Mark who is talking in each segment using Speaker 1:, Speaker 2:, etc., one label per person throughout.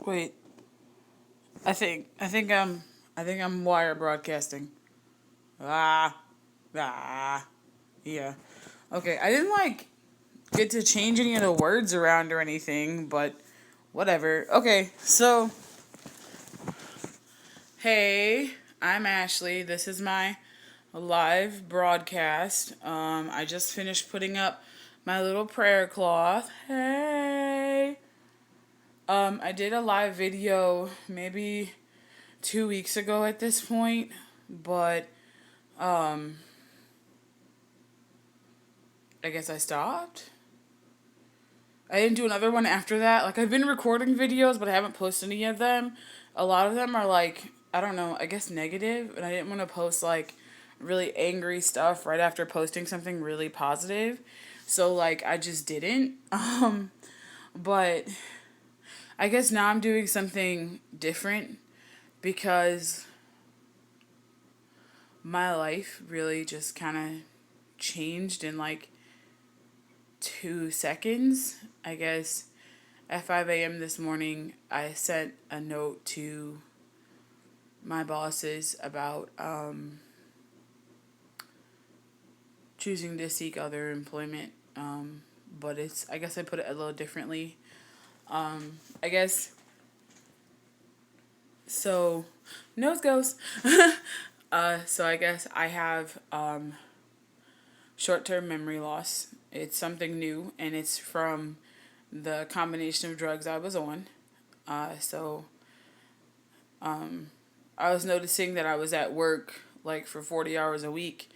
Speaker 1: Wait, I think I'm wire broadcasting. Ah, yeah. Okay, I didn't get to change any of the words around or anything, but whatever. Okay, so hey, I'm Ashley. This is my live broadcast. I just finished putting up my little prayer cloth. Hey. I did a live video maybe 2 weeks ago at this point, but um, I guess I stopped. I didn't do another one after that. Like, I've been recording videos, but I haven't posted any of them. A lot of them are I don't know, I guess negative, and I didn't want to post really angry stuff right after posting something really positive. So I just didn't. But I guess now I'm doing something different because my life really just kind of changed in 2 seconds. I guess at 5 a.m. this morning, I sent a note to my bosses about choosing to seek other employment. But I guess I put it a little differently. I guess, so, nose goes. So I guess I have short-term memory loss. It's something new, and it's from the combination of drugs I was on. So I was noticing that I was at work for 40 hours a week,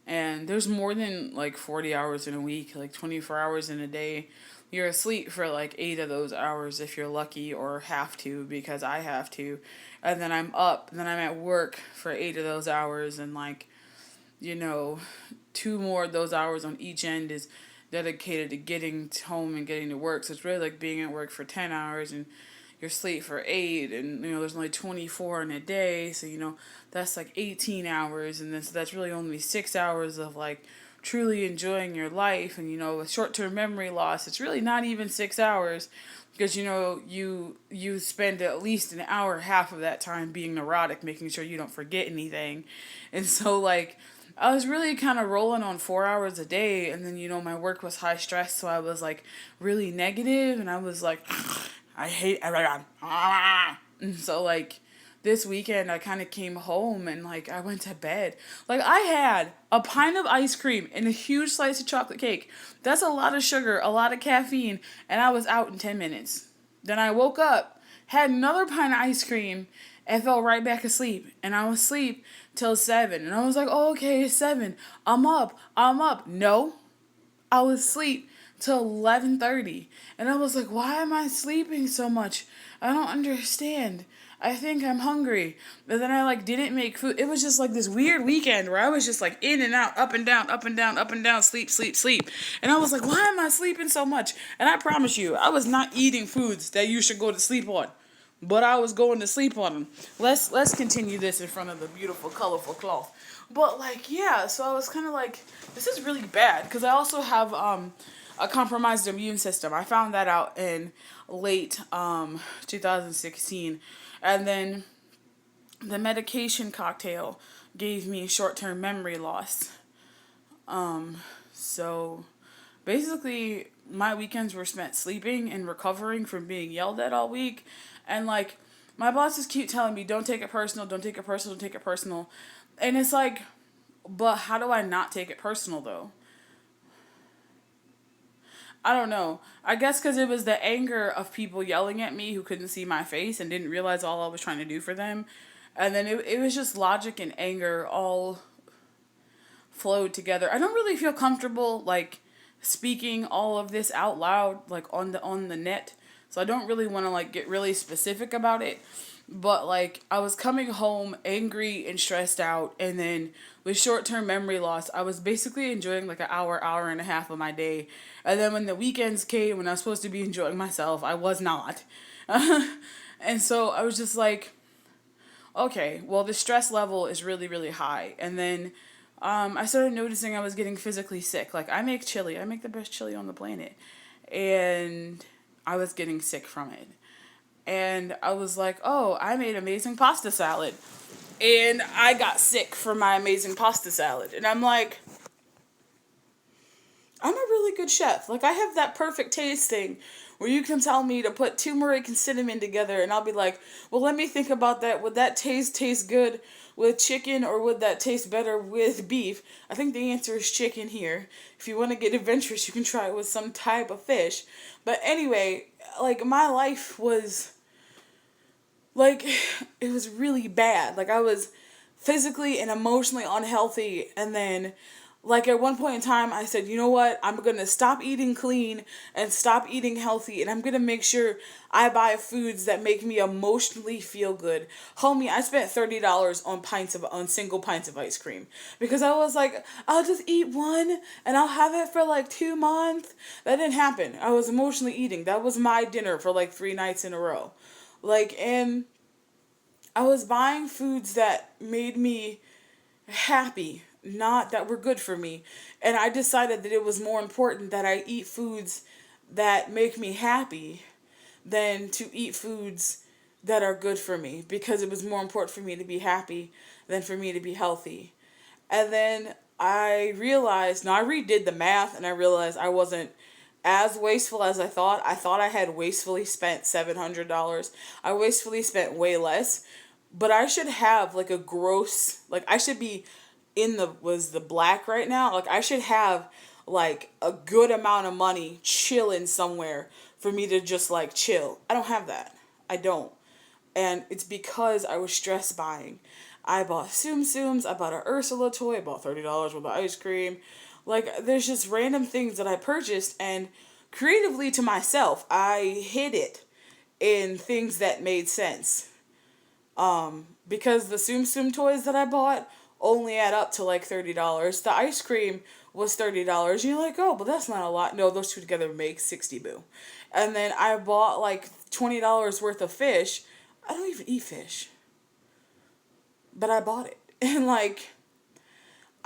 Speaker 1: and there's more than 40 hours in a week, 24 hours in a day. You're asleep for 8 of those hours if you're lucky, or have to, because I have to. And then I'm up, and then I'm at work for 8 of those hours, and 2 more of those hours on each end is dedicated to getting home and getting to work. So it's really like being at work for 10 hours and you're asleep for 8, and there's only 24 in a day, so that's 18 hours, and then so that's really only 6 hours of truly enjoying your life. And with short-term memory loss, it's really not even 6 hours, because you spend at least an hour, half of that time being neurotic, making sure you don't forget anything. And so I was really kind of rolling on 4 hours a day, and then my work was high stress, so I was really negative, and I was I hate everyone. And so this weekend I kind of came home, and I went to bed. I had a pint of ice cream and a huge slice of chocolate cake. That's a lot of sugar, a lot of caffeine, and I was out in 10 minutes. Then I woke up, had another pint of ice cream, and fell right back asleep. And I was asleep till 7. And I was like, oh, okay, it's 7. I'm up. No, I was asleep till 11:30. And I was like, why am I sleeping so much? I don't understand. I think I'm hungry. But then I didn't make food. It was just this weird weekend where I was just in and out, up and down, up and down, up and down, sleep, sleep, sleep. And I was like, why am I sleeping so much? And I promise you, I was not eating foods that you should go to sleep on. But I was going to sleep on them. Let's continue this in front of the beautiful, colorful cloth. But yeah, so I was kind of this is really bad, because I also have a compromised immune system. I found that out in late 2016, and then the medication cocktail gave me short-term memory loss. So basically my weekends were spent sleeping and recovering from being yelled at all week. And my bosses keep telling me, don't take it personal, don't take it personal, don't take it personal. And it's but how do I not take it personal though? I don't know. I guess because it was the anger of people yelling at me who couldn't see my face and didn't realize all I was trying to do for them. And then it was just logic and anger all flowed together. I don't really feel comfortable speaking all of this out loud on the net. So I don't really want to get really specific about it. But I was coming home angry and stressed out, and then with short-term memory loss, I was basically enjoying an hour and a half of my day. And then when the weekends came, when I was supposed to be enjoying myself, I was not. And so I was just okay, well, the stress level is really, really high. And then I started noticing I was getting physically sick. I make chili. I make the best chili on the planet. And I was getting sick from it. And I was like, oh, I made amazing pasta salad. And I got sick from my amazing pasta salad. And I'm like, I'm a really good chef. Like, I have that perfect taste thing where you can tell me to put turmeric and cinnamon together, and I'll be like, well, let me think about that. Would that taste good with chicken, or would that taste better with beef? I think the answer is chicken here. If you want to get adventurous, you can try it with some type of fish. But anyway, like, my life was, like, it was really bad. Like, I was physically and emotionally unhealthy, and then, like, at one point in time, I said, you know what, I'm gonna stop eating clean and stop eating healthy, and I'm gonna make sure I buy foods that make me emotionally feel good. Homie, I spent $30 on single pints of ice cream, because I was like, I'll just eat one and I'll have it for like 2 months. That didn't happen. I was emotionally eating. That was my dinner for like 3 nights in a row. Like, and I was buying foods that made me happy, not that were good for me. And I decided that it was more important that I eat foods that make me happy than to eat foods that are good for me, because it was more important for me to be happy than for me to be healthy. And then I realized, now I redid the math and I realized I wasn't as wasteful as I thought. I thought I had wastefully spent $700. I wastefully spent way less. But I should have like a gross, like, I should be in the black right now. Like, I should have like a good amount of money chilling somewhere for me to just like chill. I don't have that. I don't. And it's because I was stress buying. I bought Tsum Tsums, I bought an Ursula toy, I bought $30 worth of ice cream. Like, there's just random things that I purchased, and creatively to myself, I hid it in things that made sense. Because the Tsum Tsum toys that I bought only add up to like $30. The ice cream was $30. You're like, oh, but that's not a lot. No, those two together make 60 boo. And then I bought like $20 worth of fish. I don't even eat fish, but I bought it. And like,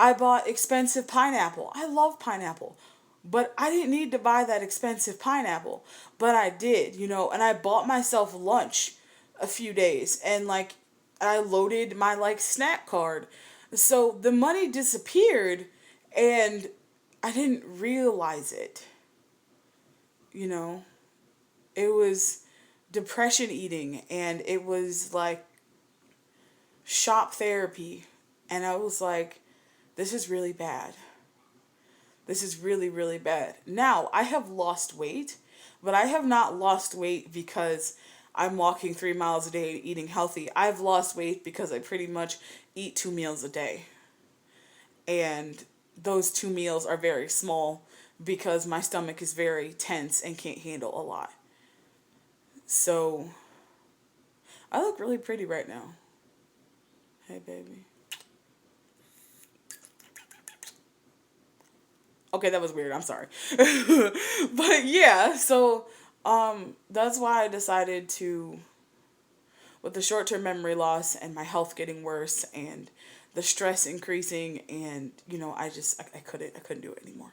Speaker 1: I bought expensive pineapple. I love pineapple, but I didn't need to buy that expensive pineapple, but I did, and I bought myself lunch a few days, and like, I loaded my like snack card. So the money disappeared and I didn't realize it. You know, it was depression eating, and it was like shop therapy, and I was like, this is really bad. This is really, really bad. Now, I have lost weight, but I have not lost weight because I'm walking 3 miles a day eating healthy. I've lost weight because I pretty much eat 2 meals a day. And those 2 meals are very small because my stomach is very tense and can't handle a lot. So, I look really pretty right now. Hey, baby. Okay, that was weird. I'm sorry. But yeah, so that's why I decided to, with the short-term memory loss and my health getting worse and the stress increasing, and I couldn't do it anymore.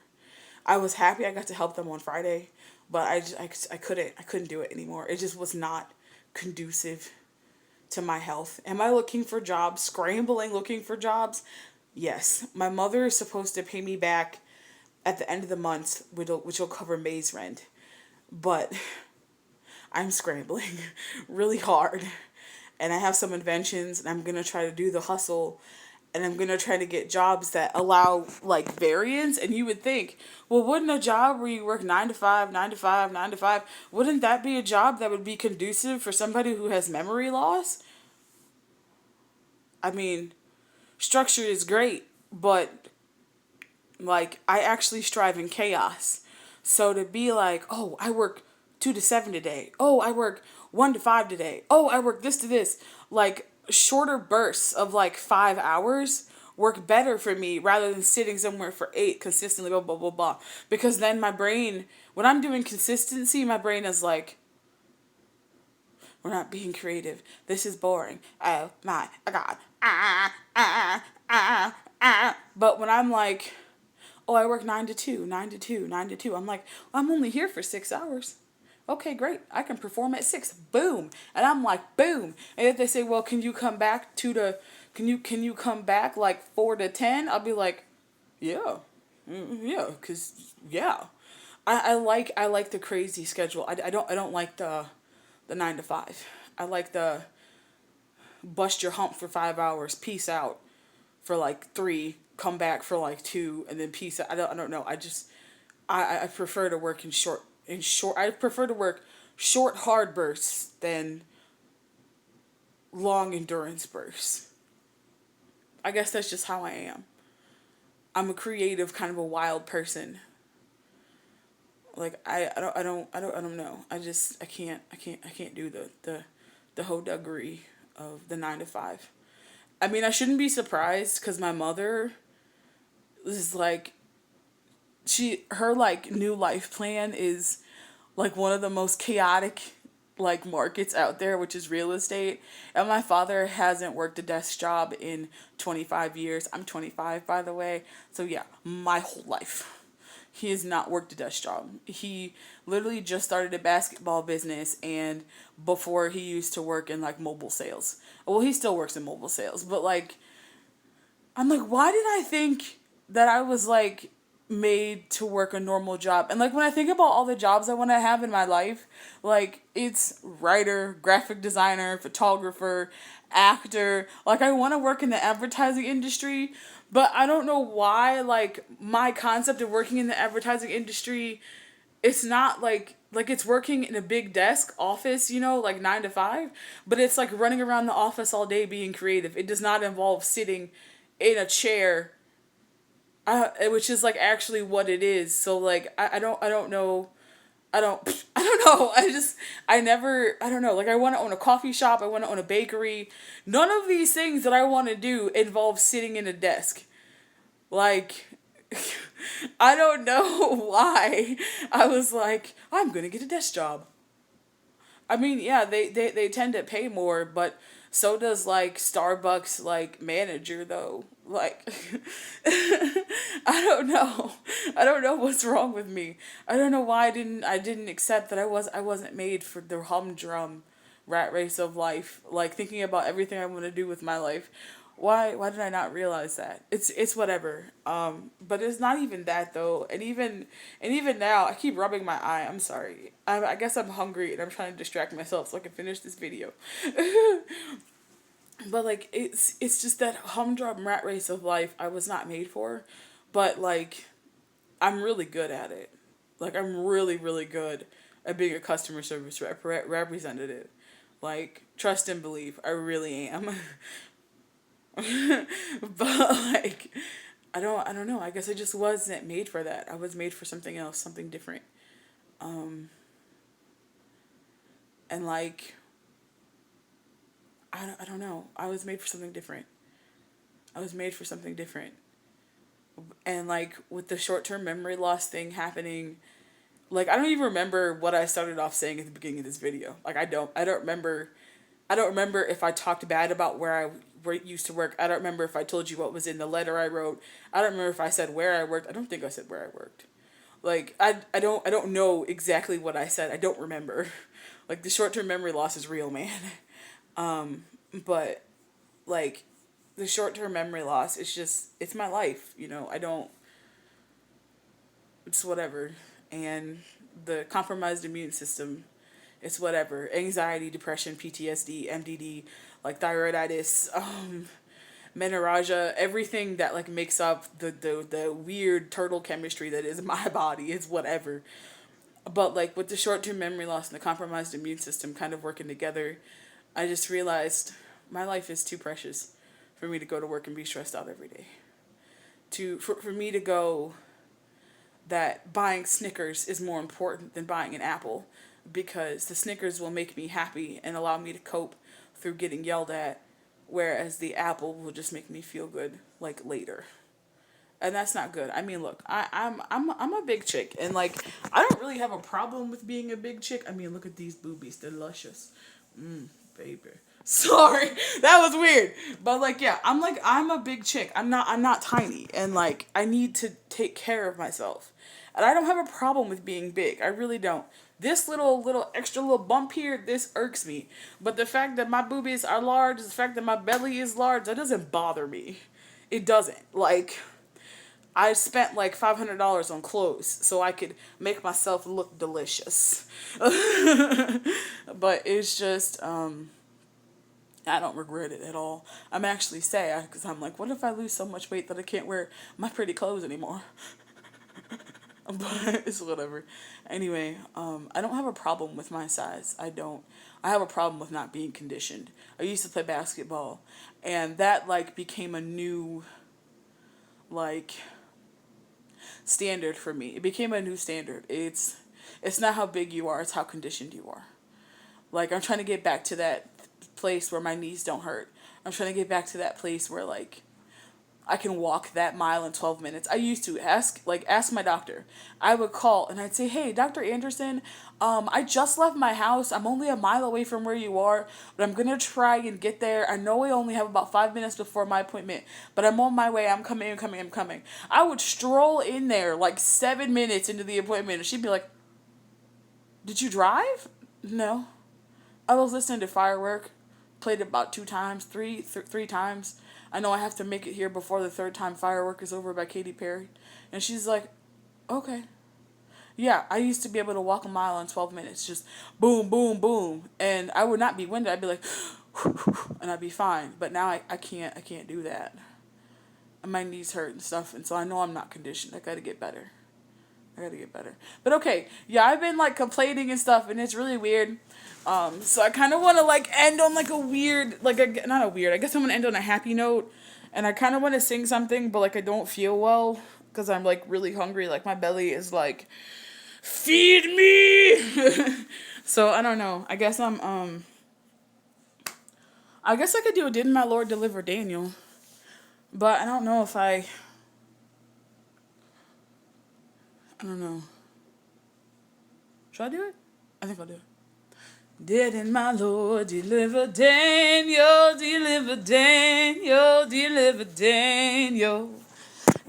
Speaker 1: I was happy I got to help them on Friday, but I couldn't do it anymore. It just was not conducive to my health. Am I looking for jobs, scrambling looking for jobs? Yes. My mother is supposed to pay me back at the end of the month, which will cover May's rent. But I'm scrambling really hard. And I have some inventions, and I'm going to try to do the hustle, and I'm going to try to get jobs that allow like variance. And you would think, well, wouldn't a job where you work 9 to 5, 9 to 5, 9 to 5, wouldn't that be a job that would be conducive for somebody who has memory loss? I mean, structure is great, but like, I actually strive in chaos. So to be like, oh, I work 2 to 7 today. Oh, I work 1 to 5 today. Oh, I work this to this. Like, shorter bursts of like 5 hours work better for me rather than sitting somewhere for 8 consistently, blah, blah, blah, blah. Because then my brain, when I'm doing consistency, my brain is like, we're not being creative. This is boring. Oh my God. But when I'm like, oh, I work 9 to 2, 9 to 2, 9 to 2. I'm like, I'm only here for 6 hours. Okay, great. I can perform at 6. Boom. And I'm like, boom. And if they say, well, can you come back like 4 to 10? I'll be like, yeah. Yeah, cuz yeah. I like the crazy schedule. I don't like the 9 to 5. I like the bust your hump for 5 hours, peace out for like 3, come back for like 2, and then peace out. I don't know. I prefer to work in short. I prefer to work short hard bursts than long endurance bursts. I guess that's just how I am. I'm a creative, kind of a wild person. Like I don't know. I can't do the whole degree of the 9 to 5. I mean, I shouldn't be surprised because my mother is like, her like new life plan is like one of the most chaotic like markets out there, which is real estate. And my father hasn't worked a desk job in 25 years. I'm 25, by the way. So yeah, my whole life. He has not worked a desk job. He literally just started a basketball business, and before he used to work in like mobile sales. Well, he still works in mobile sales, but like I'm like, why did I think that I was like made to work a normal job? And like when I think about all the jobs I want to have in my life, like it's writer, graphic designer, photographer, actor. Like I want to work in the advertising industry, but I don't know why like my concept of working in the advertising industry, it's not like it's working in a big desk office, like 9 to 5, but it's like running around the office all day being creative. It does not involve sitting in a chair, which is like actually what it is. So like I don't know. I don't know. I don't know. Like I want to own a coffee shop, I want to own a bakery. None of these things that I want to do involve sitting in a desk. Like I don't know why I was like, I'm going to get a desk job. I mean, yeah, they tend to pay more, but so does like Starbucks like manager though. Like I don't know. I don't know what's wrong with me. I don't know why I didn't accept that I wasn't made for the humdrum rat race of life. Like thinking about everything I want to do with my life. Why did I not realize that? It's whatever. But it's not even that though. And even now, I keep rubbing my eye. I'm sorry. I guess I'm hungry and I'm trying to distract myself so I can finish this video. But like it's just that humdrum rat race of life I was not made for. But like I'm really good at it. Like I'm really really good at being a customer service representative. Like trust and believe, I really am. But like I don't know. I guess I just wasn't made for that. I was made for something else, something different. Um and like I don't know. I was made for something different. I was made for something different. And like with the short-term memory loss thing happening, like I don't even remember what I started off saying at the beginning of this video. Like I don't remember if I talked bad about where I used to work. I don't remember if I told you what was in the letter I wrote. I don't remember if I said where I worked. I don't think I said where I worked. Like I don't know exactly what I said. I don't remember. Like the short-term memory loss is real, man. But like the short-term memory loss, it's my life. I don't It's whatever. And the compromised immune system, it's whatever. Anxiety, depression, PTSD, MDD, like thyroiditis, menorrhagia, everything that like makes up the weird turtle chemistry that is my body is whatever. But like with the short-term memory loss and the compromised immune system kind of working together, I just realized my life is too precious for me to go to work and be stressed out every day. For me to go that buying Snickers is more important than buying an apple, because the Snickers will make me happy and allow me to cope through getting yelled at, whereas the apple will just make me feel good like later. And that's not good. I mean, look, I'm a big chick, and like I don't really have a problem with being a big chick. I mean, look at these boobies, they're luscious, baby. Sorry, that was weird, but like yeah, I'm a big chick. I'm not tiny, and like I need to take care of myself. And I don't have a problem with being big. I really don't. This little extra little bump here, this irks me. But the fact that my boobies are large, the fact that my belly is large, that doesn't bother me. It doesn't. Like, I spent like $500 on clothes so I could make myself look delicious. But it's just, I don't regret it at all. I'm actually sad because I'm like, what if I lose so much weight that I can't wear my pretty clothes anymore? But it's whatever. Anyway, I don't have a problem with my size. I don't. I have a problem with not being conditioned. I used to play basketball, and that like became a new like standard for me. It became a new standard. It's not how big you are, it's how conditioned you are. Like I'm trying to get back to that place where my knees don't hurt. I'm trying to get back to that place where like I can walk that mile in 12 minutes. I used to ask my doctor. I would call and I'd say, "Hey, Dr. Anderson, I just left my house. I'm only a mile away from where you are, but I'm going to try and get there. I know I only have about 5 minutes before my appointment, but I'm on my way. I'm coming, I'm coming, I'm coming." I would stroll in there like 7 minutes into the appointment and she'd be like, "Did you drive?" "No. I was listening to firework. Played it about 2 times, three times. I know I have to make it here before the third time firework is over by Katy Perry." And she's like, "Okay." Yeah, I used to be able to walk a mile in 12 minutes, just boom, boom, boom. And I would not be winded. I'd be like, and I'd be fine. But now I can't do that. And my knees hurt and stuff. And so I know I'm not conditioned. I got to get better. I got to get better. But okay, yeah, I've been like complaining and stuff, and it's really weird. So I kind of want to like end on like a weird, like a, not a weird, I guess I'm going to end on a happy note. And I kind of want to sing something, but like I don't feel well because I'm like really hungry. Like my belly is like, feed me. So I don't know. I guess I guess I could do a Didn't My Lord Deliver Daniel. But I don't know if I don't know. Should I do it? I think I'll do it. Didn't my Lord deliver Daniel, deliver Daniel, deliver Daniel?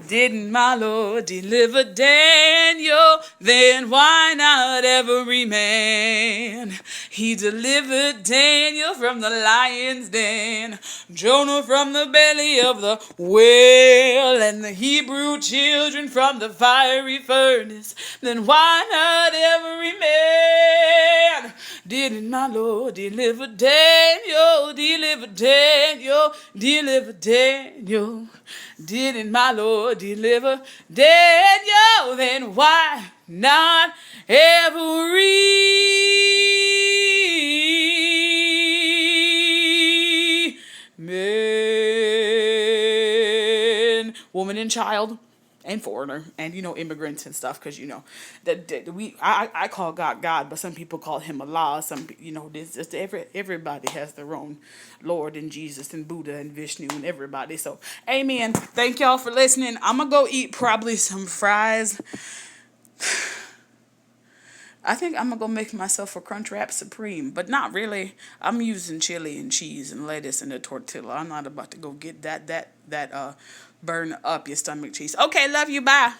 Speaker 1: Didn't my Lord deliver Daniel? Then why not every man? He delivered Daniel from the lion's den, Jonah from the belly of the whale, and the Hebrew children from the fiery furnace. Then why not every man? Didn't my Lord deliver Daniel, deliver Daniel, deliver Daniel? Didn't my Lord deliver Daniel? Then why not every man, woman, and child, and foreigner, and immigrants and stuff, because that I call God God, but some people call him Allah. Some this just everybody has their own Lord and Jesus and Buddha and Vishnu and everybody. So amen. Thank y'all for listening. I'm gonna go eat probably some fries. I think I'm gonna go make myself a Crunchwrap Supreme, but not really. I'm using chili and cheese and lettuce and a tortilla. I'm not about to go get that burn up your stomach cheese. Okay, love you. Bye.